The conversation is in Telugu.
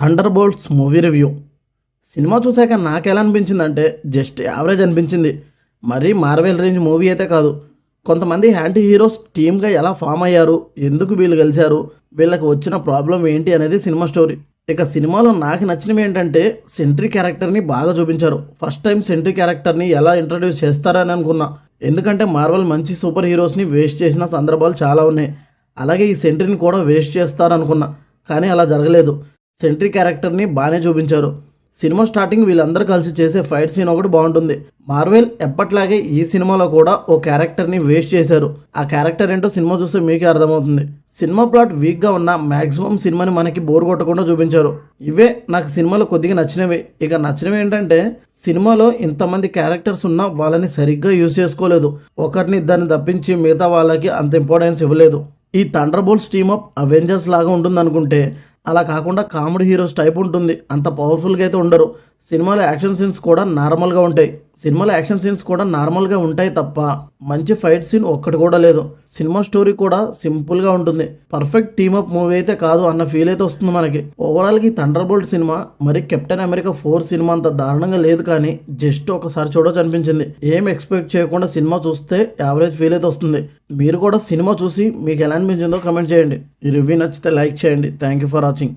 Thunder bolts movie review. Cinema చూశాక నాకెలా అనిపించిందంటే జస్ట్ యావరేజ్ అనిపించింది. మరీ మార్వెల్ రేంజ్ మూవీ అయితే కాదు. కొంతమంది యాంటీ హీరోస్ టీమ్గా ఎలా ఫామ్ అయ్యారు, ఎందుకు వీళ్ళు కలిశారు, వీళ్ళకి వచ్చిన ప్రాబ్లం ఏంటి అనేది సినిమా స్టోరీ. ఇక సినిమాలో నాకు నచ్చినవి ఏంటంటే సెంట్రీ క్యారెక్టర్ని బాగా చూపించారు. ఫస్ట్ టైం సెంట్రీ క్యారెక్టర్ని ఎలా ఇంట్రడ్యూస్ చేస్తారని అనుకున్నా. ఎందుకంటే మార్వెల్ మంచి సూపర్ హీరోస్ని వేస్ట్ చేసిన సందర్భాలు చాలా ఉన్నాయి. అలాగే ఈ సెంట్రీని కూడా వేస్ట్ చేస్తారనుకున్నా, కానీ అలా జరగలేదు. సెంట్రీ క్యారెక్టర్ని బాగానే చూపించారు. సినిమా స్టార్టింగ్ వీళ్ళందరూ కలిసి చేసే ఫైట్ సీన్ ఒకటి బాగుంటుంది. మార్వెల్ ఎప్పట్లాగే ఈ సినిమాలో కూడా ఓ క్యారెక్టర్ని వేస్ట్ చేశారు. ఆ క్యారెక్టర్ ఏంటో సినిమా చూస్తే మీకే అర్థమవుతుంది. సినిమా ప్లాట్ వీక్గా ఉన్న మ్యాక్సిమం సినిమాని మనకి బోర్ కొట్టకుండా చూపించారు. ఇవే నాకు సినిమాలో కొద్దిగా నచ్చినవి. ఇక నచ్చినవి ఏంటంటే సినిమాలో ఇంతమంది క్యారెక్టర్స్ ఉన్నా వాళ్ళని సరిగ్గా యూజ్ చేసుకోలేదు. ఒకరిని ఇద్దరిని తప్పించి మిగతా వాళ్ళకి అంత ఇంపార్టెన్స్ ఇవ్వలేదు. ఈ థండర్ బోల్ట్స్ టీమప్ అవెంజర్స్ లాగా ఉంటుంది అనుకుంటే అలా కాకుండా కామెడీ హీరోస్ టైప్ ఉంటుంది. అంత పవర్ఫుల్గా అయితే ఉండరు. సినిమాలో యాక్షన్ సీన్స్ కూడా నార్మల్గా ఉంటాయి తప్ప మంచి ఫైట్ సీన్ ఒక్కటి కూడా లేదు. సినిమా స్టోరీ కూడా సింపుల్గా ఉంటుంది. పర్ఫెక్ట్ టీమప్ మూవీ అయితే కాదు అన్న ఫీల్ అయితే వస్తుంది మనకి. ఓవరాల్గా ఈ థండర్ బోల్ట్ సినిమా మరి కెప్టెన్ అమెరికా 4 సినిమా అంత దారుణంగా లేదు, కానీ జస్ట్ ఒకసారి చూడొచ్చు అనిపించింది. ఏం ఎక్స్పెక్ట్ చేయకుండా సినిమా చూస్తే యావరేజ్ ఫీల్ అయితే వస్తుంది. మీరు కూడా సినిమా చూసి మీకు ఎలా అనిపించిందో కమెంట్ చేయండి. ఈ రివ్యూ నచ్చితే లైక్ చేయండి. Thank you for watching.